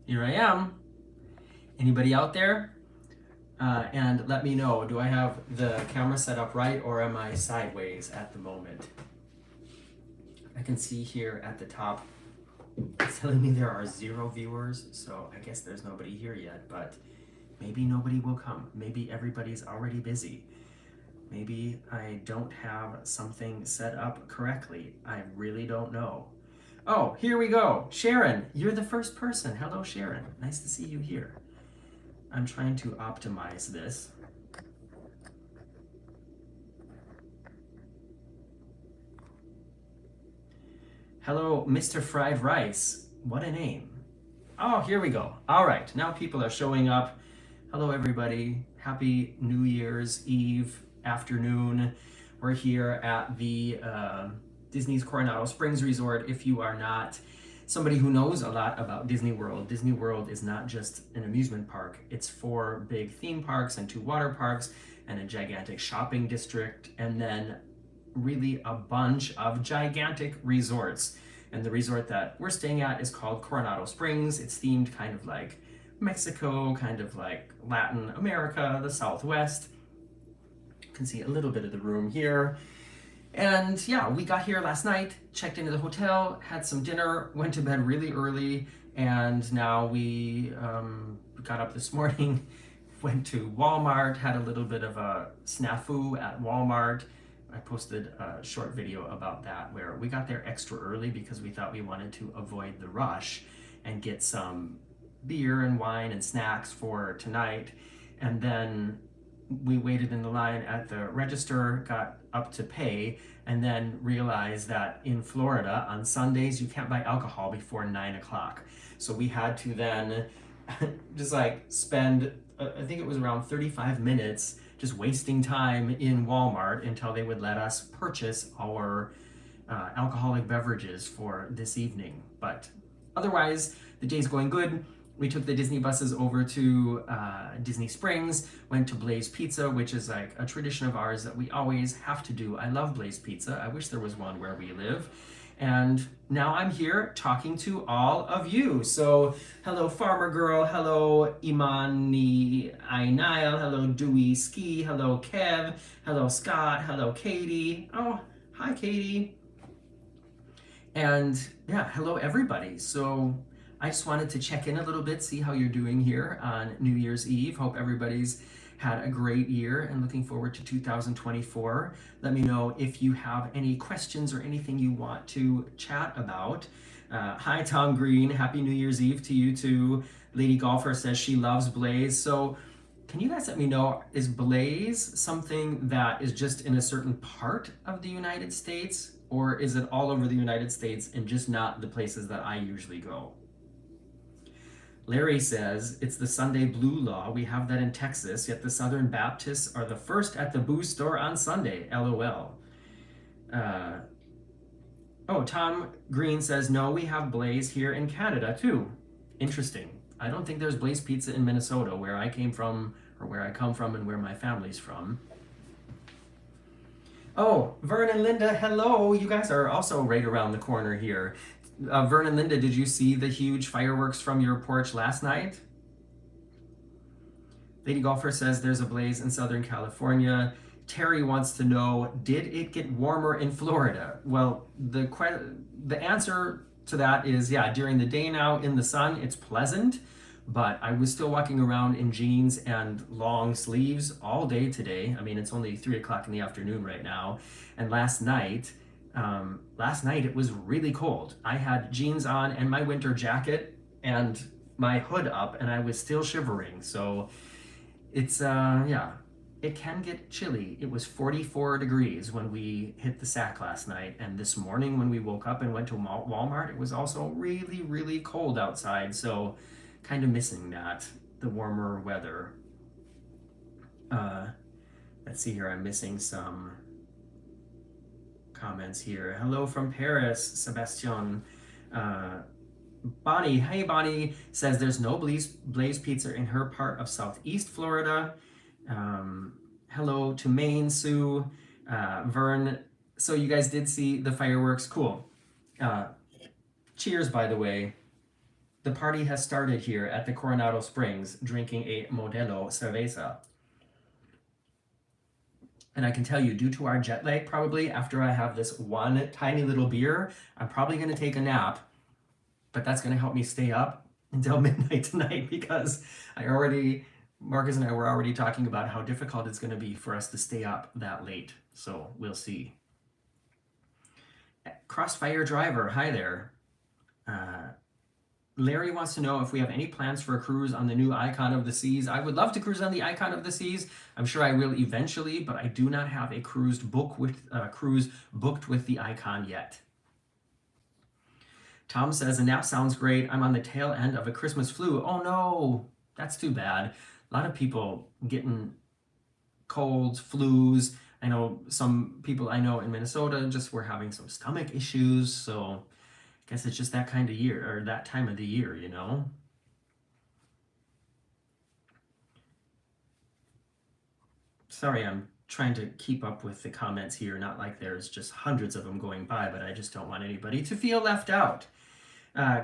Here I am. Anybody out there? And let me know, do I have the camera set up right or am I sideways at the moment? I can see here at the top, it's telling me there are 0 viewers, so I guess there's nobody here yet, but maybe nobody will come. Maybe everybody's already busy. Maybe I don't have something set up correctly. I really don't know. Oh, here we go. Sharon, you're the first person. Hello, Sharon. Nice to see you here. I'm trying to optimize this. Hello, Mr. Fried Rice. What a name. Oh, here we go. All right, now people are showing up. Hello, everybody. Happy New Year's Eve afternoon. We're here at the Disney's Coronado Springs Resort. If you are not somebody who knows a lot about Disney World is not just an amusement park. It's 4 big theme parks and 2 water parks and a gigantic shopping district, and then really a bunch of gigantic resorts. And the resort that we're staying at is called Coronado Springs. It's themed kind of like Mexico, kind of like Latin America, the Southwest. You can see a little bit of the room here. And yeah, we got here last night, checked into the hotel, had some dinner, went to bed really early, and now we got up this morning, went to Walmart, had a little bit of a snafu at Walmart. I posted a short video about that where we got there extra early because we thought we wanted to avoid the rush and get some beer and wine and snacks for tonight. And then we waited in the line at the register, got up to pay, and then realized that in Florida on Sundays you can't buy alcohol before 9 o'clock. So we had to then just like spend, I think it was around 35 minutes just wasting time in Walmart until they would let us purchase our alcoholic beverages for this evening. But otherwise, the day's going good. We took the Disney buses over to Disney Springs, went to Blaze Pizza, which is like a tradition of ours that we always have to do. I love Blaze Pizza. I wish there was one where we live. And now I'm here talking to all of you. So hello Farmer Girl, hello Imani Ainile, hello Dewey Ski, hello Kev, hello Scott, hello Katie. Oh, hi Katie. And yeah, hello everybody. So I just wanted to check in a little bit, see how you're doing here on New Year's Eve. Hope everybody's had a great year and looking forward to 2024. Let me know if you have any questions or anything you want to chat about. Hi, Tom Green. Happy New Year's Eve to you too. Lady Golfer says she loves Blaze. So can you guys let me know, is Blaze something that is just in a certain part of the United States, or is it all over the United States and just not the places that I usually go? Larry says, it's the Sunday Blue Law. We have that in Texas, yet the Southern Baptists are the first at the booze store on Sunday. LOL. Oh, Tom Green says, no, we have Blaze here in Canada too. Interesting. I don't think there's Blaze Pizza in Minnesota, where I came from, or where I come from and where my family's from. Oh, Vern and Linda, hello. You guys are also right around the corner here. Vern and Linda, did you see the huge fireworks from your porch last night? Lady Golfer says there's a Blaze in Southern California. Terry wants to know, did it get warmer in Florida? Well, the answer to that is, yeah, during the day now in the sun, it's pleasant, but I was still walking around in jeans and long sleeves all day today. I mean, it's only 3 o'clock in the afternoon right now. And last night it was really cold. I had jeans on and my winter jacket and my hood up, and I was still shivering. So it's, yeah, it can get chilly. It was 44 degrees when we hit the sack last night. And this morning when we woke up and went to Walmart, it was also really, really cold outside. So kind of missing that, the warmer weather. Let's see here, I'm missing some comments here. Hello from Paris, Sebastian. Bonnie, hey Bonnie, says there's no Blaze Pizza in her part of Southeast Florida. Hello to Maine, Sue. Vern, so you guys did see the fireworks, cool. Cheers, by the way. The party has started here at the Coronado Springs, drinking a Modelo Cerveza. And I can tell you, due to our jet lag, probably after I have this one tiny little beer, I'm probably going to take a nap, but that's going to help me stay up until midnight tonight because Marcus and I were already talking about how difficult it's going to be for us to stay up that late. So we'll see. Crossfire Driver, hi there. Larry wants to know if we have any plans for a cruise on the new Icon of the Seas. I would love to cruise on the Icon of the Seas. I'm sure I will eventually, but I do not have a cruise booked with the Icon yet. Tom says, a nap sounds great. I'm on the tail end of a Christmas flu. Oh no, that's too bad. A lot of people getting colds, flus. I know some people I know in Minnesota just were having some stomach issues, so I guess it's just that kind of year, or that time of the year, you know? Sorry, I'm trying to keep up with the comments here, not like there's just hundreds of them going by, but I just don't want anybody to feel left out.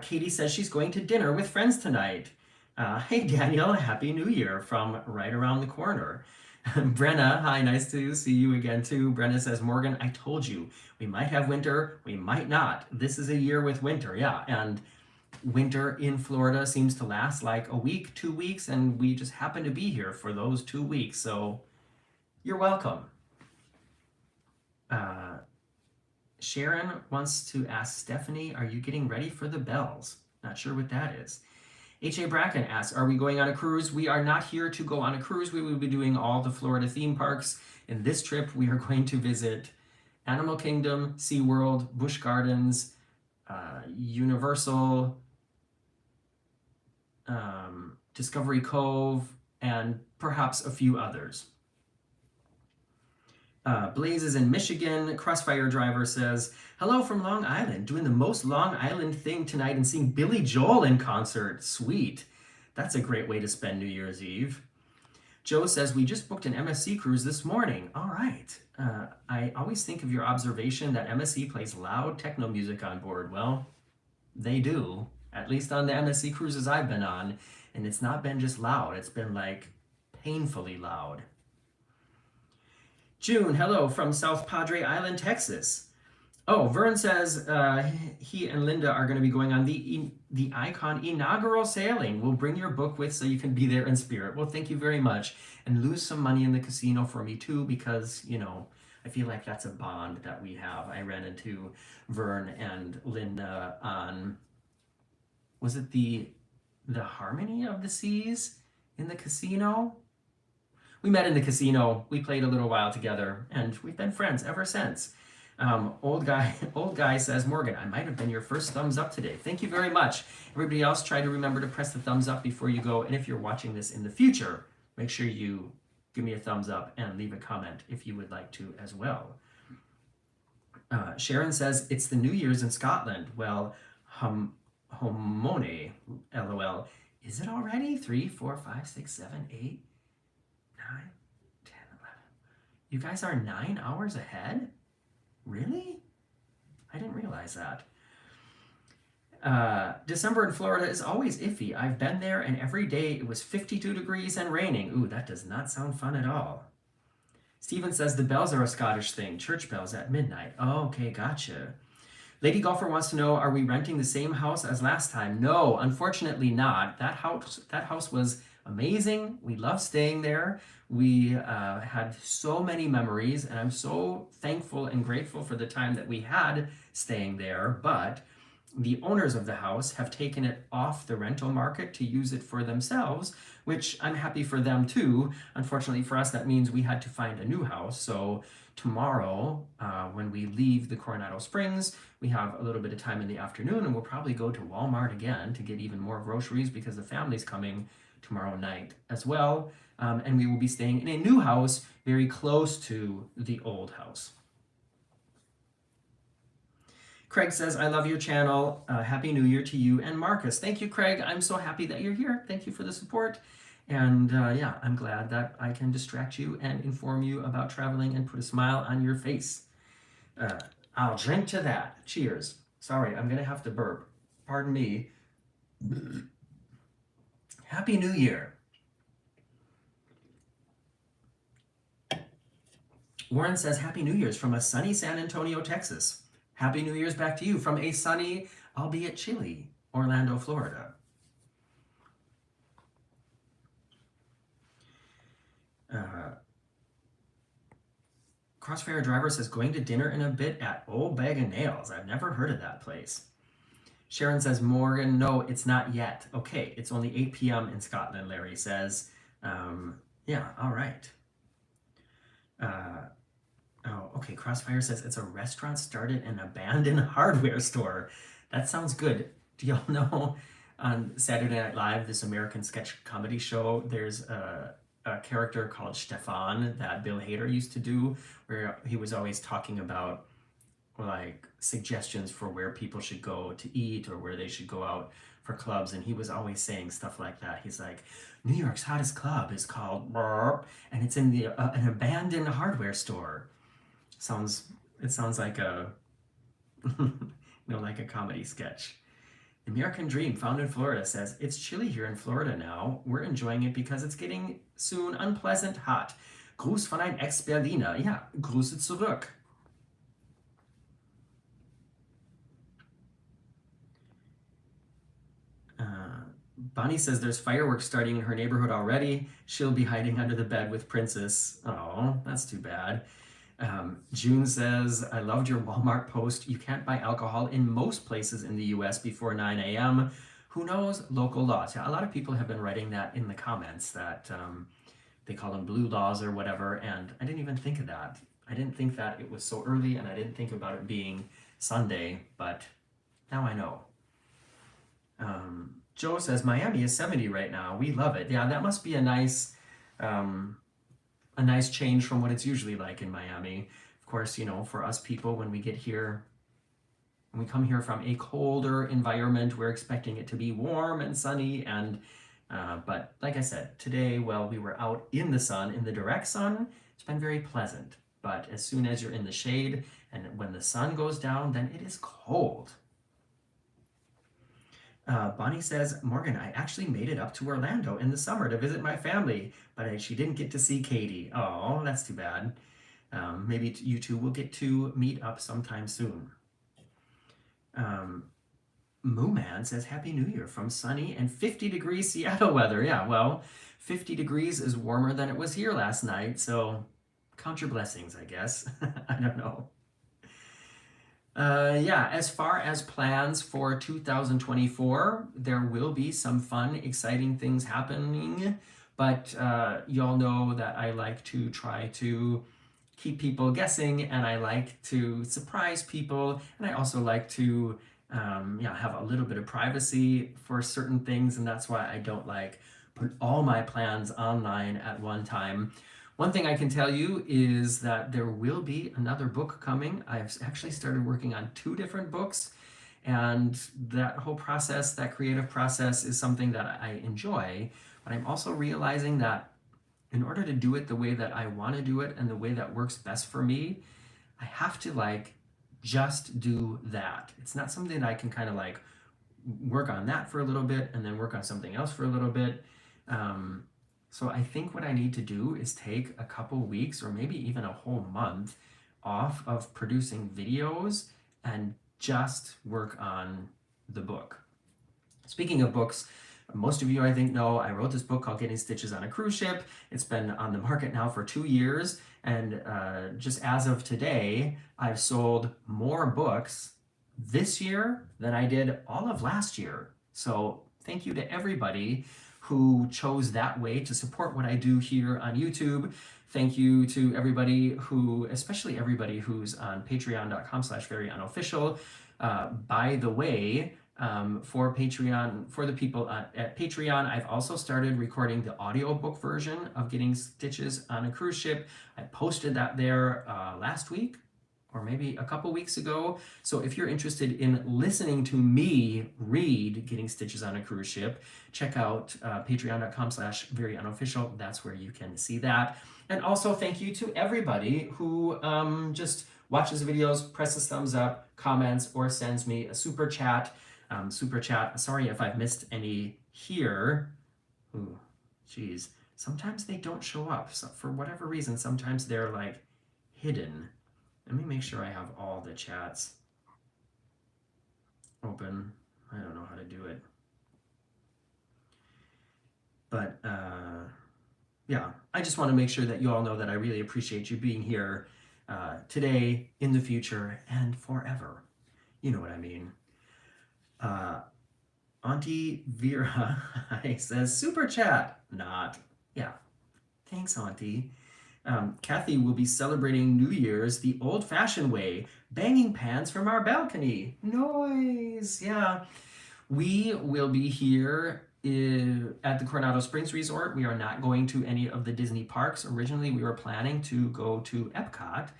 Katie says she's going to dinner with friends tonight. Hey, Daniel, Happy New Year from right around the corner. Brenna, hi, nice to see you again too. Brenna says, Morgan, I told you, we might have winter, we might not. This is a year with winter, yeah. And winter in Florida seems to last like a week, 2 weeks, and we just happen to be here for those 2 weeks. So you're welcome. Sharon wants to ask Stephanie, are you getting ready for the bells? Not sure what that is. H.A. Bracken asks, are we going on a cruise? We are not here to go on a cruise. We will be doing all the Florida theme parks. In this trip, we are going to visit Animal Kingdom, SeaWorld, Busch Gardens, Universal, Discovery Cove, and perhaps a few others. Blaze is in Michigan. Crossfire Driver says, hello from Long Island. Doing the most Long Island thing tonight and seeing Billy Joel in concert. Sweet. That's a great way to spend New Year's Eve. Joe says, we just booked an MSC cruise this morning. All right. I always think of your observation that MSC plays loud techno music on board. Well, they do, at least on the MSC cruises I've been on. And it's not been just loud. It's been like painfully loud. June, hello from South Padre Island, Texas. Oh, Vern says he and Linda are going to be going on the Icon inaugural sailing. We'll bring your book with so you can be there in spirit. Well, thank you very much. And lose some money in the casino for me too, because, you know, I feel like that's a bond that we have. I ran into Vern and Linda on, was it the Harmony of the Seas in the casino? We met in the casino, we played a little while together, and we've been friends ever since. Old guy says, Morgan, I might have been your first thumbs up today. Thank you very much. Everybody else, try to remember to press the thumbs up before you go. And if you're watching this in the future, make sure you give me a thumbs up and leave a comment if you would like to as well. Sharon says, it's the New Year's in Scotland. Well, homone, LOL. Is it already? 3, 4, 5, 6, 7, 8, 9, 10, 11. You guys are 9 hours ahead? Really? I didn't realize that. December in Florida is always iffy. I've been there and every day it was 52 degrees and raining. Ooh, that does not sound fun at all. Steven says the bells are a Scottish thing. Church bells at midnight. Oh, okay, gotcha. Lady Golfer wants to know, are we renting the same house as last time? No, unfortunately not. That house was amazing. We loved staying there. We had so many memories, and I'm so thankful and grateful for the time that we had staying there. But the owners of the house have taken it off the rental market to use it for themselves, which I'm happy for them too. Unfortunately for us, that means we had to find a new house. So tomorrow, when we leave the Coronado Springs, we have a little bit of time in the afternoon, and we'll probably go to Walmart again to get even more groceries because the family's coming tomorrow night as well. And we will be staying in a new house very close to the old house. Craig says, I love your channel. Happy New Year to you and Marcus. Thank you, Craig. I'm so happy that you're here. Thank you for the support. And yeah, I'm glad that I can distract you and inform you about traveling and put a smile on your face. I'll drink to that. Cheers. Sorry, I'm going to have to burp. Pardon me. Happy New Year. Warren says, Happy New Year's from a sunny San Antonio, Texas. Happy New Year's back to you from a sunny, albeit chilly, Orlando, Florida. Crossfire Driver says, going to dinner in a bit at Old Bag of Nails. I've never heard of that place. Sharon says, Morgan, no, it's not yet. Okay, it's only 8 p.m. in Scotland, Larry says. Yeah, all right. Oh, okay, Crossfire says, it's a restaurant started an abandoned hardware store. That sounds good. Do y'all know on Saturday Night Live, this American sketch comedy show, there's a character called Stefan that Bill Hader used to do, where he was always talking about like suggestions for where people should go to eat or where they should go out for clubs, and he was always saying stuff like that. He's like, New York's hottest club is called Burp, and it's in the an abandoned hardware store. It sounds like a like a comedy sketch. American Dream, found in Florida, says, it's chilly here in Florida now. We're enjoying it because it's getting soon unpleasant hot. Gruß von ein Ex-Berliner. Ja, Grüße zurück. Bonnie says there's fireworks starting in her neighborhood already. She'll be hiding under the bed with Princess. Oh, that's too bad. June says, I loved your Walmart post. You can't buy alcohol in most places in the US before 9 a.m. Who knows? Local laws. Yeah, a lot of people have been writing that in the comments that they call them blue laws or whatever, and I didn't even think of that. I didn't think that it was so early, and I didn't think about it being Sunday, but now I know. Joe says, Miami is 70 right now. We love it. Yeah, that must be a nice change from what it's usually like in Miami. Of course, for us people, when we get here, when we come here from a colder environment, we're expecting it to be warm and sunny. And but like I said, today, well, we were out in the sun, in the direct sun. It's been very pleasant. But as soon as you're in the shade and when the sun goes down, then it is cold. Bonnie says, Morgan, I actually made it up to Orlando in the summer to visit my family, but she didn't get to see Katie. Oh, that's too bad. Maybe you two will get to meet up sometime soon. Moo Man says, Happy New Year from sunny and 50 degrees Seattle weather. Yeah, well, 50 degrees is warmer than it was here last night, so count your blessings, I guess. I don't know. Yeah, as far as plans for 2024, there will be some fun, exciting things happening, but y'all know that I like to try to keep people guessing, and I like to surprise people, and I also like to have a little bit of privacy for certain things, and that's why I don't like put all my plans online at one time. One thing I can tell you is that there will be another book coming. I've actually started working on 2 different books, and that whole process, that creative process, is something that I enjoy, but I'm also realizing that in order to do it the way that I want to do it and the way that works best for me, I have to just do that. It's not something that I can kind of work on that for a little bit and then work on something else for a little bit. So I think what I need to do is take a couple weeks or maybe even a whole month off of producing videos and just work on the book. Speaking of books, most of you, I think, know I wrote this book called Getting Stitches on a Cruise Ship. It's been on the market now for 2 years, and just as of today, I've sold more books this year than I did all of last year. So thank you to everybody who chose that way to support what I do here on YouTube. Thank you to everybody who, especially everybody who's on patreon.com/veryunofficial. By the way, for Patreon, for the people at Patreon, I've also started recording the audiobook version of Getting Stitches on a Cruise Ship. I posted that there last week, or maybe a couple weeks ago. So if you're interested in listening to me read Getting Stitches on a Cruise Ship, check out patreon.com/veryunofficial. That's where you can see that. And also thank you to everybody who just watches videos, presses thumbs up, comments, or sends me a super chat. super chat. Sorry if I've missed any here. Ooh, geez. Sometimes they don't show up. So for whatever reason, sometimes they're like hidden. Let me make sure I have all the chats open. I don't know how to do it. But yeah, I just want to make sure that you all know that I really appreciate you being here today, in the future, and forever. You know what I mean. Auntie Vera says, super chat. Not. Yeah. Thanks, Auntie. Kathy will be celebrating New Year's the old-fashioned way, banging pans from our balcony. Noise. Yeah. We will be here at the Coronado Springs Resort. We are not going to any of the Disney parks. Originally, we were planning to go to Epcot,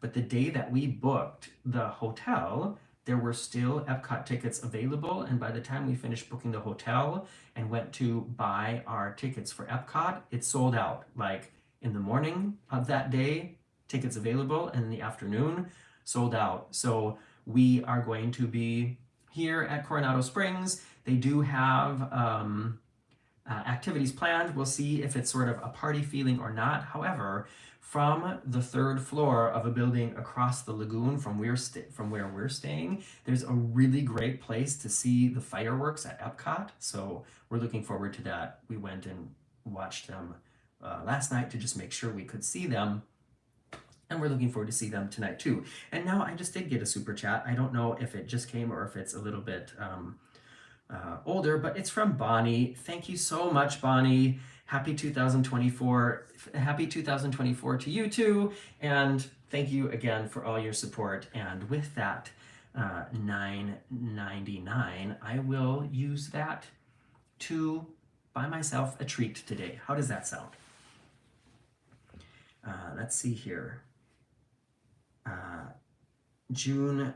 but the day that we booked the hotel, there were still Epcot tickets available. And by the time we finished booking the hotel and went to buy our tickets for Epcot, it sold out. Like in the morning of that day, tickets available, and in the afternoon, sold out. So we are going to be here at Coronado Springs. They do have activities planned. We'll see if it's sort of a party feeling or not. However, from the third floor of a building across the lagoon from where we're staying, there's a really great place to see the fireworks at Epcot. So we're looking forward to that. We went and watched them last night to just make sure we could see them. And we're looking forward to see them tonight too. And now I just did get a super chat. I don't know if it just came or if it's a little bit older, but it's from Bonnie. Thank you so much, Bonnie. Happy 2024. Happy 2024 to you too. And thank you again for all your support. And with that $9.99, I will use that to buy myself a treat today. How does that sound? Let's see here. June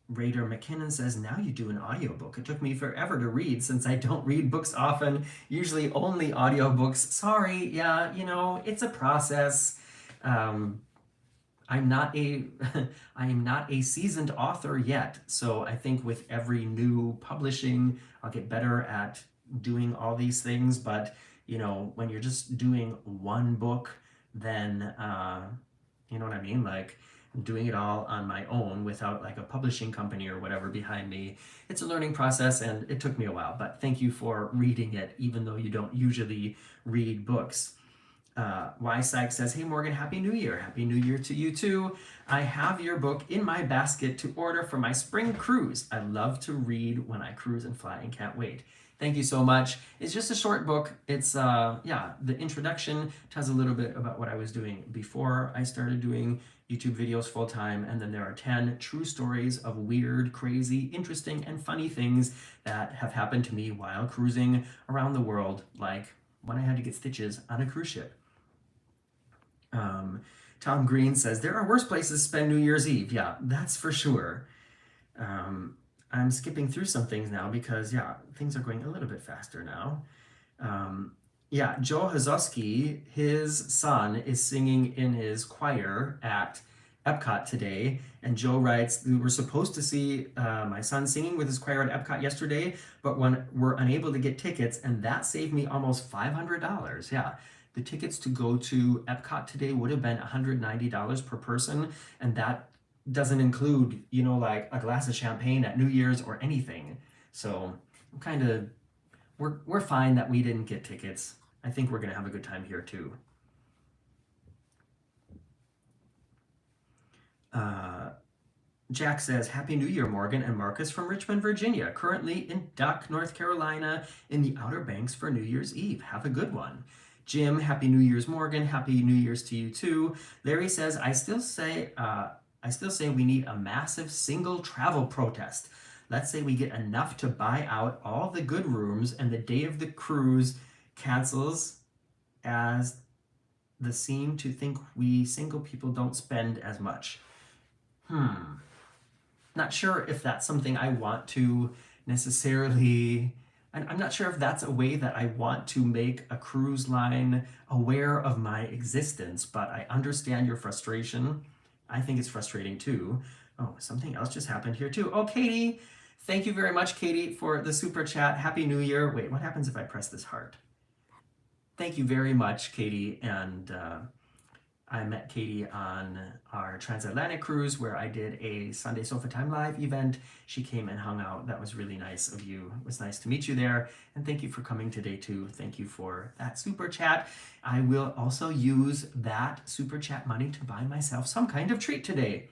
Raider McKinnon says, now you do an audiobook. It took me forever to read since I don't read books often, usually only audiobooks. Sorry, yeah, you know, it's a process. I'm not a I am not a seasoned author yet, so I think with every new publishing, I'll get better at doing all these things. But you know, when you're just doing one book, then you know what I mean? Like doing it all on my own without like a publishing company or whatever behind me. It's a learning process and it took me a while, but thank you for reading it, even though you don't usually read books. Y Sykes says, hey Morgan, Happy New Year. Happy New Year to you too. I have your book in my basket to order for my spring cruise. I love to read when I cruise and fly and can't wait. Thank you so much. It's just a short book. It's, yeah, the introduction tells a little bit about what I was doing before I started doing YouTube videos full time. And then there are 10 true stories of weird, crazy, interesting, and funny things that have happened to me while cruising around the world, like when I had to get stitches on a cruise ship. Tom Green says, there are worse places to spend New Year's Eve. Yeah, that's for sure. I'm skipping through some things now because, yeah, things are going a little bit faster now. Yeah, Joe Hazowski, his son, is singing in his choir at Epcot today. And Joe writes, we were supposed to see my son singing with his choir at Epcot yesterday, but we're unable to get tickets, and that saved me almost $500. Yeah. The tickets to go to Epcot today would have been $190 per person, and that doesn't include, you know, like a glass of champagne at New Year's or anything. So I'm kind of, we're fine that we didn't get tickets. I think we're gonna have a good time here too. Jack says, Happy New Year, Morgan and Marcus from Richmond, Virginia. Currently in Duck, North Carolina, in the Outer Banks for New Year's Eve. Have a good one. Jim, Happy New Year's, Morgan. Happy New Year's to you too. Larry says, I still say we need a massive single travel protest. Let's say we get enough to buy out all the good rooms and the day of the cruise cancels, as the seem to think we single people don't spend as much. Not sure if that's something I want to necessarily, I'm not sure if that's a way that I want to make a cruise line aware of my existence, but I understand your frustration. I think it's frustrating too. Oh, something else just happened here too. Oh, Katie, Thank you very much, Katie, for the super chat. Happy New Year. Wait, what happens if I press this heart? Thank you very much, Katie. And I met Katie on our transatlantic cruise where I did a Sunday Sofa Time Live event. She came and hung out. That was really nice of you. It was nice to meet you there. And thank you for coming today too. Thank you for that super chat. I will also use that super chat money to buy myself some kind of treat today.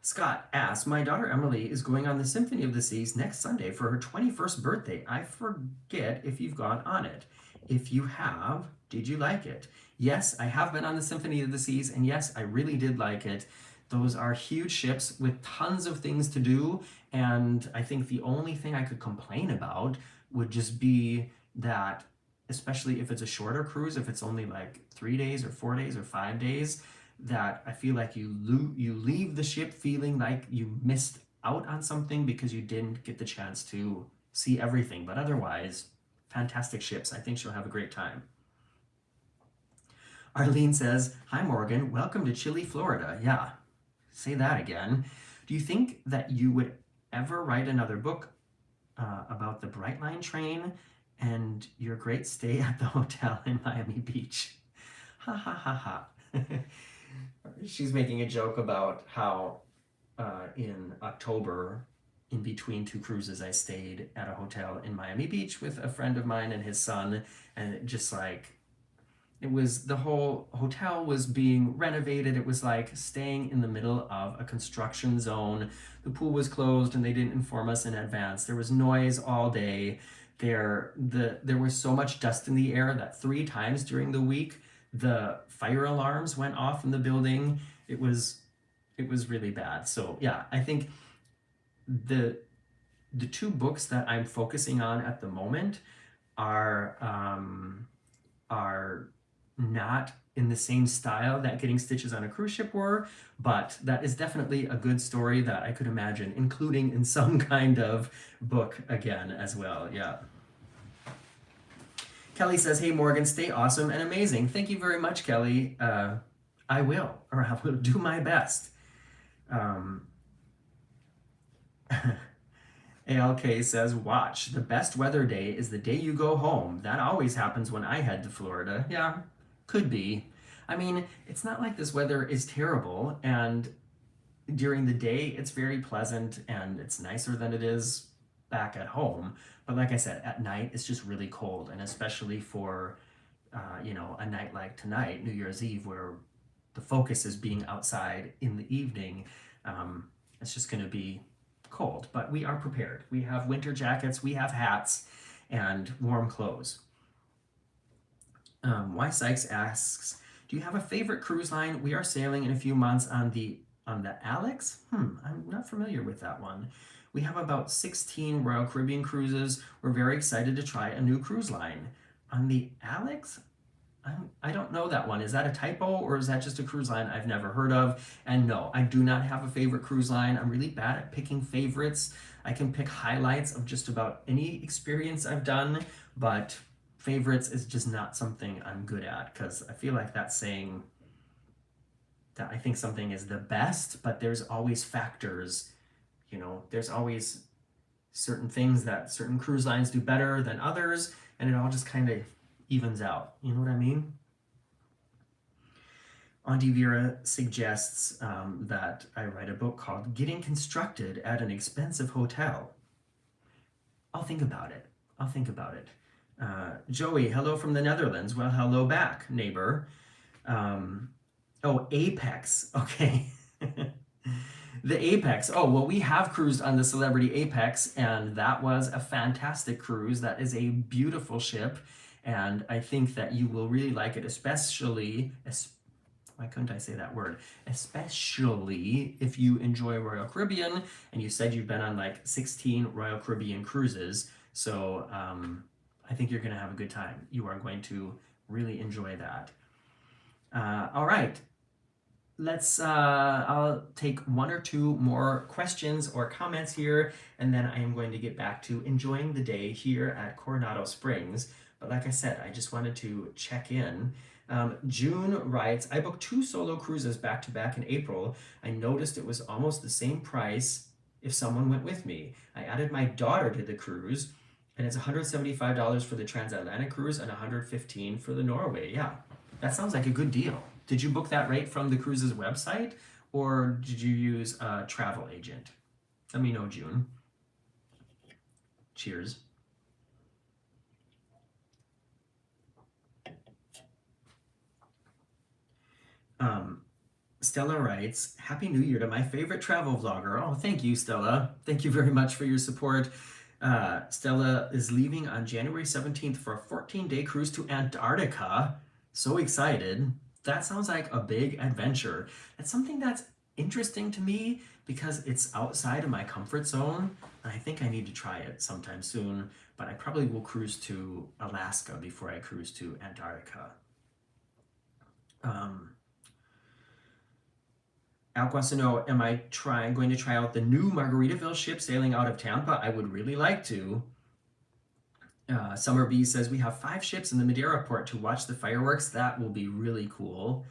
Scott asks, my daughter Emily is going on the Symphony of the Seas next Sunday for her 21st birthday. I forget if you've gone on it. If you have, did you like it? Yes, I have been on the Symphony of the Seas, and yes, I really did like it. Those are huge ships with tons of things to do, and I think the only thing I could complain about would just be that, especially if it's a shorter cruise, if it's only like 3 days or 4 days or 5 days, that I feel like you leave the ship feeling like you missed out on something because you didn't get the chance to see everything. But otherwise, fantastic ships. I think she'll have a great time. Arlene says, hi Morgan, welcome to chilly Florida. Yeah, say that again. Do you think that you would ever write another book about the Brightline train and your great stay at the hotel in Miami Beach? Ha ha ha ha. She's making a joke about how in October, in between two cruises, I stayed at a hotel in Miami Beach with a friend of mine and his son, and it just like, it was, the whole hotel was being renovated. It was like staying in the middle of a construction zone. The pool was closed and they didn't inform us in advance. There was noise all day. There was so much dust in the air that 3 times during the week, the fire alarms went off in the building. It was really bad. So yeah, I think the 2 books that I'm focusing on at the moment are not in the same style that Getting Stitches on a Cruise Ship were, but that is definitely a good story that I could imagine including in some kind of book again as well. Yeah. Kelly says, hey Morgan, stay awesome and amazing. Thank you very much, Kelly. I will, or I will do my best. ALK says, watch, the best weather day is the day you go home. That always happens when I head to Florida. Yeah, could be. I mean, it's not like this weather is terrible, and during the day it's very pleasant and it's nicer than it is back at home. But like I said, at night it's just really cold, and especially for a night like tonight, New Year's Eve, where the focus is being outside in the evening, it's just going to be cold. But we are prepared. We have winter jackets, we have hats, and warm clothes. Y Sykes asks, do you have a favorite cruise line? We are sailing in a few months on the Alex? I'm not familiar with that one. We have about 16 Royal Caribbean cruises. We're very excited to try a new cruise line. On the Alex? I don't know that one. Is that a typo, or is that just a cruise line I've never heard of? And no, I do not have a favorite cruise line. I'm really bad at picking favorites. I can pick highlights of just about any experience I've done, but favorites is just not something I'm good at, because I feel like that's saying that I think something is the best, but there's always factors. There's always certain things that certain cruise lines do better than others, and it all just kind of evens out. You know what I mean? Auntie Vera suggests that I write a book called Getting Constructed at an Expensive Hotel. I'll think about it. Joey, hello from the Netherlands. Well, hello back, neighbor. Oh, Apex. Okay. The Apex. Oh, well, we have cruised on the Celebrity Apex, and that was a fantastic cruise. That is a beautiful ship, and I think that you will really like it, especially, why couldn't I say that word? Especially if you enjoy Royal Caribbean, and you said you've been on like 16 Royal Caribbean cruises, so I think you're going to have a good time. You are going to really enjoy that. All right. I'll take 1 or 2 more questions or comments here, and then I am going to get back to enjoying the day here at Coronado Springs. But like I said, I just wanted to check in. June writes, I booked 2 solo cruises back to back in April. I noticed it was almost the same price if someone went with me. I added my daughter to the cruise, and it's $175 for the transatlantic cruise and $115 for the Norway. Yeah, that sounds like a good deal. Did you book that rate from the cruise's website, or did you use a travel agent? Let me know, June. Cheers. Stella writes, Happy New Year to my favorite travel vlogger. Oh, thank you, Stella. Thank you very much for your support. Stella is leaving on January 17th for a 14-day cruise to Antarctica. So excited. That sounds like a big adventure. It's something that's interesting to me because it's outside of my comfort zone. And I think I need to try it sometime soon, but I probably will cruise to Alaska before I cruise to Antarctica. Al wants to know, am I going to try out the new Margaritaville ship sailing out of Tampa? I would really like to. Summer Bee says, we have 5 ships in the Madeira port to watch the fireworks. That will be really cool.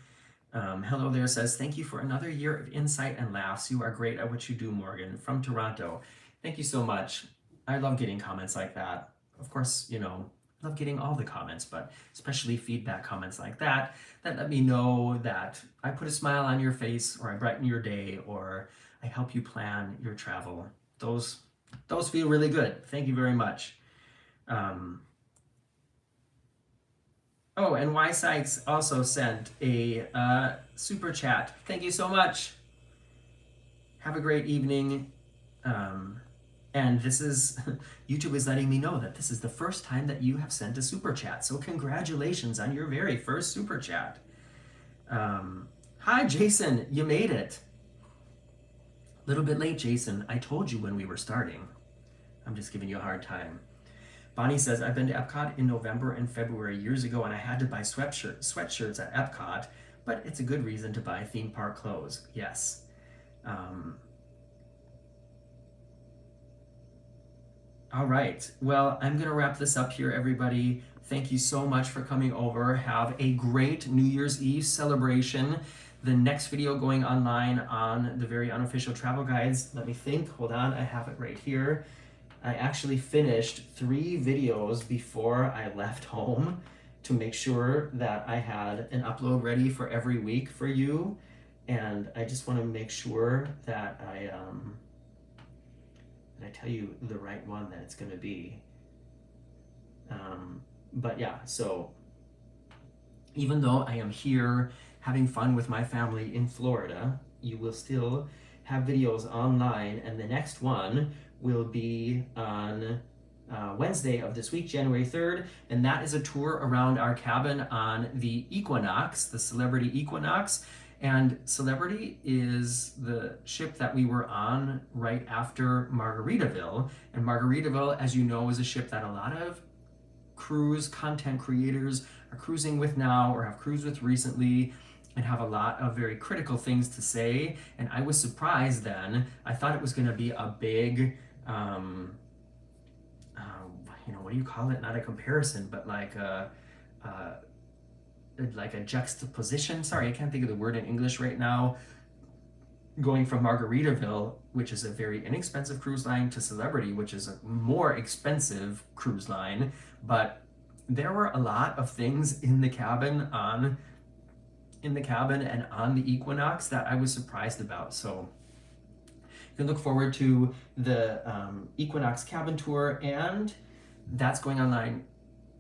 Hello there says, thank you for another year of insight and laughs. You are great at what you do, Morgan, from Toronto. Thank you so much. I love getting comments like that. Of course, you know, I love getting all the comments, but especially feedback comments like that let me know that I put a smile on your face, or I brighten your day, or I help you plan your travel. Those feel really good. Thank you very much. Oh, and Y Sykes also sent a super chat. Thank you so much. Have a great evening. And this is, YouTube is letting me know that this is the first time that you have sent a super chat. So congratulations on your very first super chat. Hi, Jason, you made it. A little bit late, Jason. I told you when we were starting. I'm just giving you a hard time. Bonnie says, I've been to Epcot in November and February years ago, and I had to buy sweatshirts at Epcot, but it's a good reason to buy theme park clothes. Yes. All right. Well, I'm going to wrap this up here, everybody. Thank you so much for coming over. Have a great New Year's Eve celebration. The next video going online on the very unofficial travel guides. Let me think. Hold on. I have it right here. I actually finished 3 videos before I left home to make sure that I had an upload ready for every week for you. And I just want to make sure that I tell you the right one that it's going to be. But yeah, so even though I am here having fun with my family in Florida, you will still have videos online, and the next one will be on Wednesday of this week, January 3rd, and that is a tour around our cabin on the Equinox, the Celebrity Equinox. And Celebrity is the ship that we were on right after Margaritaville. And Margaritaville, as you know, is a ship that a lot of cruise content creators are cruising with now, or have cruised with recently, and have a lot of very critical things to say. And I was surprised then. I thought it was going to be a big, what do you call it? Not a comparison, but like a juxtaposition. Sorry, I can't think of the word in English right now. Going from Margaritaville, which is a very inexpensive cruise line, to Celebrity, which is a more expensive cruise line. But there were a lot of things in the cabin and on the Equinox that I was surprised about. So you can look forward to the Equinox cabin tour, and that's going online.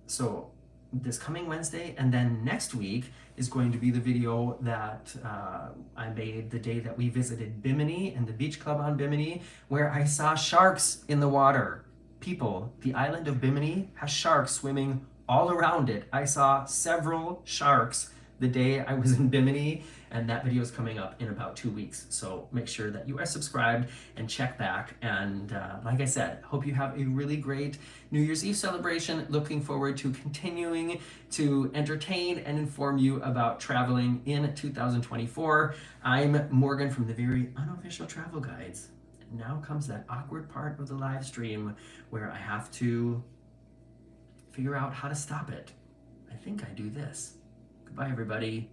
So this coming Wednesday, and then next week is going to be the video that I made the day that we visited Bimini and the beach club on Bimini, where I saw sharks in the water. People, the island of Bimini has sharks swimming all around it. I saw several sharks the day I was in Bimini, and that video is coming up in about 2 weeks. So make sure that you are subscribed and check back. And like I said, hope you have a really great New Year's Eve celebration. Looking forward to continuing to entertain and inform you about traveling in 2024. I'm Morgan from the very unofficial travel guides. And now comes that awkward part of the live stream where I have to figure out how to stop it. I think I do this. Goodbye, everybody.